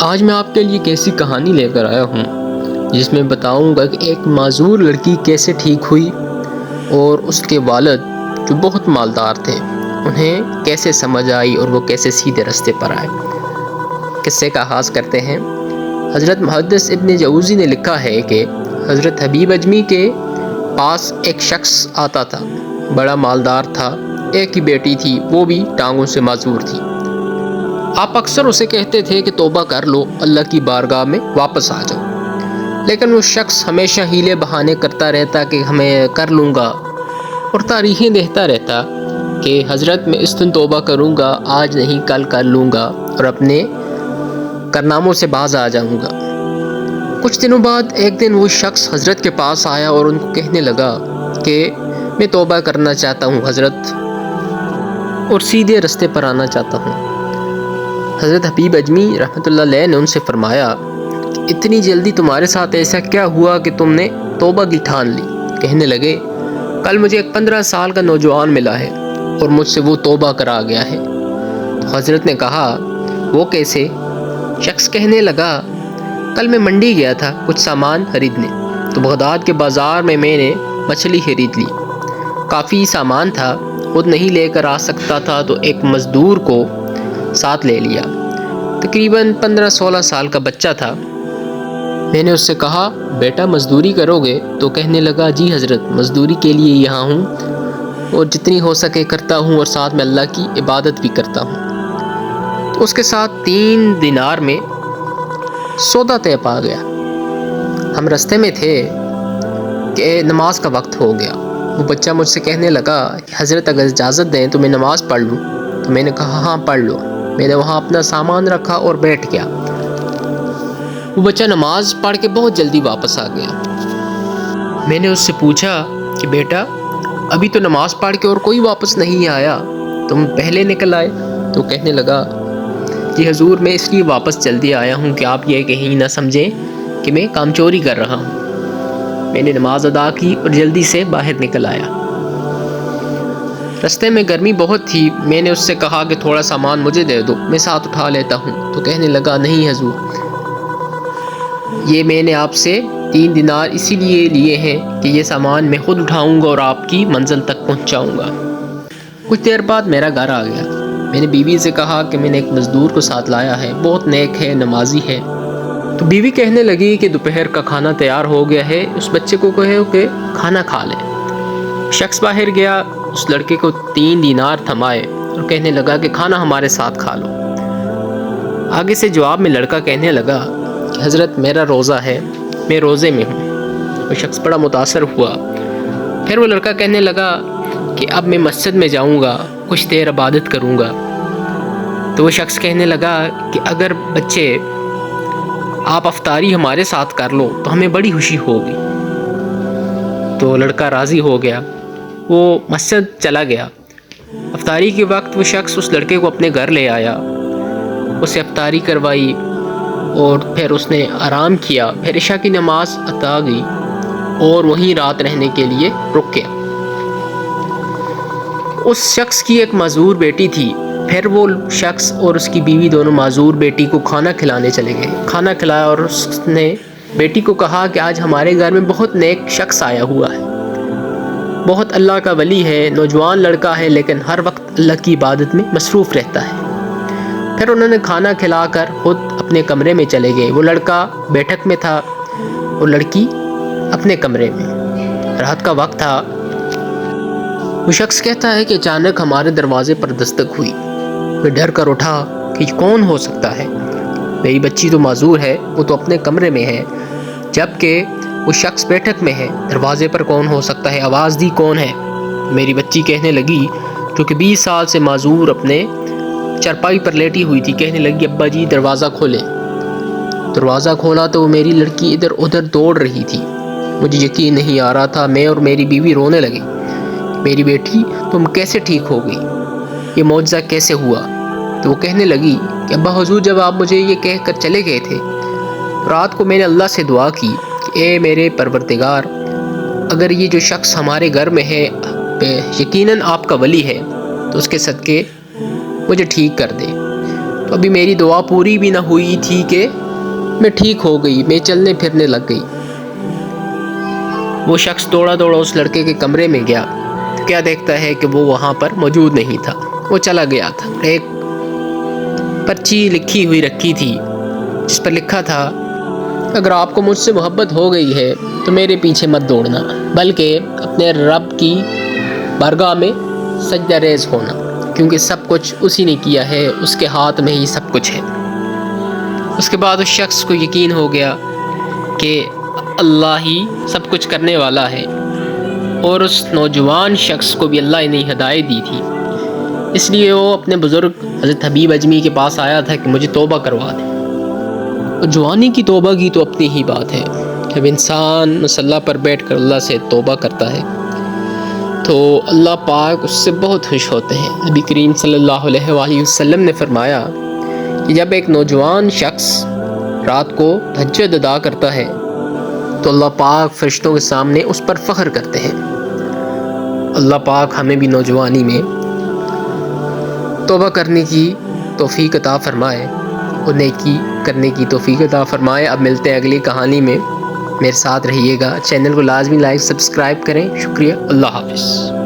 آج میں آپ کے لیے ایک ایسی کہانی لے کر آیا ہوں جس میں بتاؤں گا کہ ایک معذور لڑکی کیسے ٹھیک ہوئی اور اس کے والد جو بہت مالدار تھے انہیں کیسے سمجھ آئی اور وہ کیسے سیدھے راستے پر آئے۔ قصے کا آغاز کرتے ہیں۔ حضرت محدث ابن جوزی نے لکھا ہے کہ حضرت حبیب اجمی کے پاس ایک شخص آتا تھا، بڑا مالدار تھا، ایک ہی بیٹی تھی، وہ بھی ٹانگوں سے معذور تھی۔ آپ اکثر اسے کہتے تھے کہ توبہ کر لو، اللہ کی بارگاہ میں واپس آ جاؤ، لیکن وہ شخص ہمیشہ ہیلے بہانے کرتا رہتا کہ ہمیں کر لوں گا، اور تاریخیں دیتا رہتا کہ حضرت میں اس دن توبہ کروں گا، آج نہیں کل کر لوں گا اور اپنے کارناموں سے باز آ جاؤں گا۔ کچھ دنوں بعد ایک دن وہ شخص حضرت کے پاس آیا اور ان کو کہنے لگا کہ میں توبہ کرنا چاہتا ہوں حضرت، اور سیدھے راستے پر آنا چاہتا ہوں۔ حضرت حبیب اجمی رحمۃ اللہ علیہ نے ان سے فرمایا کہ اتنی جلدی تمہارے ساتھ ایسا کیا ہوا کہ تم نے توبہ کی ٹھان لی؟ کہنے لگے کل مجھے ایک 15 سال کا نوجوان ملا ہے اور مجھ سے وہ توبہ کرا گیا ہے۔ تو حضرت نے کہا وہ کیسے؟ شخص کہنے لگا کل میں منڈی گیا تھا کچھ سامان خریدنے، تو بغداد کے بازار میں نے مچھلی خرید لی، کافی سامان تھا، خود نہیں لے کر آ سکتا تھا تو ایک مزدور کو ساتھ لے لیا، تقریباً 15-16 سال کا بچہ تھا۔ میں نے اس سے کہا بیٹا مزدوری کرو گے؟ تو کہنے لگا جی حضرت، مزدوری کے لیے یہاں ہوں اور جتنی ہو سکے کرتا ہوں اور ساتھ میں اللہ کی عبادت بھی کرتا ہوں۔ تو اس کے ساتھ 3 دینار میں سودا طے پا گیا۔ ہم راستے میں تھے کہ نماز کا وقت ہو گیا۔ وہ بچہ مجھ سے کہنے لگا حضرت اگر اجازت دیں تو میں نماز پڑھ لوں؟ تو میں نے کہا ہاں پڑھ لو۔ میں نے وہاں اپنا سامان رکھا اور بیٹھ گیا۔ وہ بچہ نماز پڑھ کے بہت جلدی واپس آ گیا۔ میں نے اس سے پوچھا کہ بیٹا ابھی تو نماز پڑھ کے اور کوئی واپس نہیں آیا، تم پہلے نکل آئے؟ تو کہنے لگا جی حضور میں اس لیے واپس جلدی آیا ہوں کہ آپ یہ کہیں نہ سمجھیں کہ میں کام چوری کر رہا ہوں۔ میں نے نماز ادا کی اور جلدی سے باہر نکل آیا۔ راستے میں گرمی بہت تھی، میں نے اس سے کہا کہ تھوڑا سامان مجھے دے دو، میں ساتھ اٹھا لیتا ہوں۔ تو کہنے لگا نہیں حضور، یہ میں نے آپ سے 3 دینار اسی لیے لیے ہیں کہ یہ سامان میں خود اٹھاؤں گا اور آپ کی منزل تک پہنچاؤں گا۔ کچھ دیر بعد میرا گھر آ گیا۔ میں نے بیوی سے کہا کہ میں نے ایک مزدور کو ساتھ لایا ہے، بہت نیک ہے، نمازی ہے۔ تو بیوی کہنے لگی کہ دوپہر کا کھانا تیار ہو گیا ہے، اس بچے کو کہو کہ کھانا کھا لے۔ شخص باہر گیا، اس لڑکے کو 3 دینار تھمائے اور کہنے لگا کہ کھانا ہمارے ساتھ کھا لو۔ آگے سے جواب میں لڑکا کہنے لگا کہ حضرت میرا روزہ ہے، میں روزے میں ہوں۔ وہ شخص بڑا متاثر ہوا۔ پھر وہ لڑکا کہنے لگا کہ اب میں مسجد میں جاؤں گا، کچھ دیر عبادت کروں گا۔ تو وہ شخص کہنے لگا کہ اگر بچے آپ افطاری ہمارے ساتھ کر لو تو ہمیں بڑی خوشی ہوگی۔ تو لڑکا راضی ہو گیا، وہ مسجد چلا گیا۔ افطاری کے وقت وہ شخص اس لڑکے کو اپنے گھر لے آیا، اسے افطاری کروائی اور پھر اس نے آرام کیا۔ پھر عشاء کی نماز ادا گئی اور وہیں رات رہنے کے لیے رک گیا۔ اس شخص کی ایک معذور بیٹی تھی، پھر وہ شخص اور اس کی بیوی دونوں معذور بیٹی کو کھانا کھلانے چلے گئے۔ کھانا کھلایا اور اس نے بیٹی کو کہا کہ آج ہمارے گھر میں بہت نیک شخص آیا ہوا ہے، بہت اللہ کا ولی ہے، نوجوان لڑکا ہے لیکن ہر وقت اللہ کی عبادت میں مصروف رہتا ہے۔ پھر انہوں نے کھانا کھلا کر خود اپنے کمرے میں چلے گئے۔ وہ لڑکا بیٹھک میں تھا اور لڑکی اپنے کمرے میں۔ رات کا وقت تھا۔ وہ شخص کہتا ہے کہ اچانک ہمارے دروازے پر دستک ہوئی۔ میں ڈر کر اٹھا کہ یہ کون ہو سکتا ہے؟ میری بچی تو معذور ہے، وہ تو اپنے کمرے میں ہے، جبکہ وہ شخص بیٹھک میں ہے، دروازے پر کون ہو سکتا ہے؟ آواز دی کون ہے؟ میری بچی کہنے لگی جو کہ 20 سال سے معذور اپنے چرپائی پر لیٹی ہوئی تھی، کہنے لگی ابا جی دروازہ کھولیں۔ دروازہ کھولا تو وہ میری لڑکی ادھر ادھر دوڑ رہی تھی۔ مجھے یقین نہیں آ رہا تھا، میں اور میری بیوی رونے لگے۔ میری بیٹی تم کیسے ٹھیک ہو گئی؟ یہ معجزہ کیسے ہوا؟ تو وہ کہنے لگی کہ ابا حضور جب آپ مجھے یہ کہہ کر چلے گئے تھے، رات کو میں نے اللہ سے دعا کی کہ اے میرے پروردگار، اگر یہ جو شخص ہمارے گھر میں ہے یقیناً آپ کا ولی ہے تو اس کے صدقے مجھے ٹھیک کر دے۔ تو ابھی میری دعا پوری بھی نہ ہوئی تھی کہ میں ٹھیک ہو گئی، میں چلنے پھرنے لگ گئی۔ وہ شخص دوڑا اس لڑکے کے کمرے میں گیا، کیا دیکھتا ہے کہ وہ وہاں پر موجود نہیں تھا، وہ چلا گیا تھا۔ ایک پرچی لکھی ہوئی رکھی تھی جس پر لکھا تھا، اگر آپ کو مجھ سے محبت ہو گئی ہے تو میرے پیچھے مت دوڑنا، بلکہ اپنے رب کی بارگاہ میں سجدہ ریز ہونا، کیونکہ سب کچھ اسی نے کیا ہے، اس کے ہاتھ میں ہی سب کچھ ہے۔ اس کے بعد اس شخص کو یقین ہو گیا کہ اللہ ہی سب کچھ کرنے والا ہے، اور اس نوجوان شخص کو بھی اللہ نے ہدایت دی تھی، اس لیے وہ اپنے بزرگ حضرت حبیب اجمی کے پاس آیا تھا کہ مجھے توبہ کروا دیں۔ جوانی کی توبہ کی تو اپنی ہی بات ہے، جب انسان مصلی پر بیٹھ کر اللہ سے توبہ کرتا ہے تو اللہ پاک اس سے بہت خوش ہوتے ہیں۔ نبی کریم صلی اللہ علیہ وآلہ وسلم نے فرمایا کہ جب ایک نوجوان شخص رات کو تہجد ادا کرتا ہے تو اللہ پاک فرشتوں کے سامنے اس پر فخر کرتے ہیں۔ اللہ پاک ہمیں بھی نوجوانی میں توبہ کرنے کی توفیق عطا فرمائے اور نیکی کرنے کی توفیق عطا فرمائے۔ اب ملتے ہیں اگلی کہانی میں، میرے ساتھ رہیے گا، چینل کو لازمی لائک سبسکرائب کریں۔ شکریہ، اللہ حافظ۔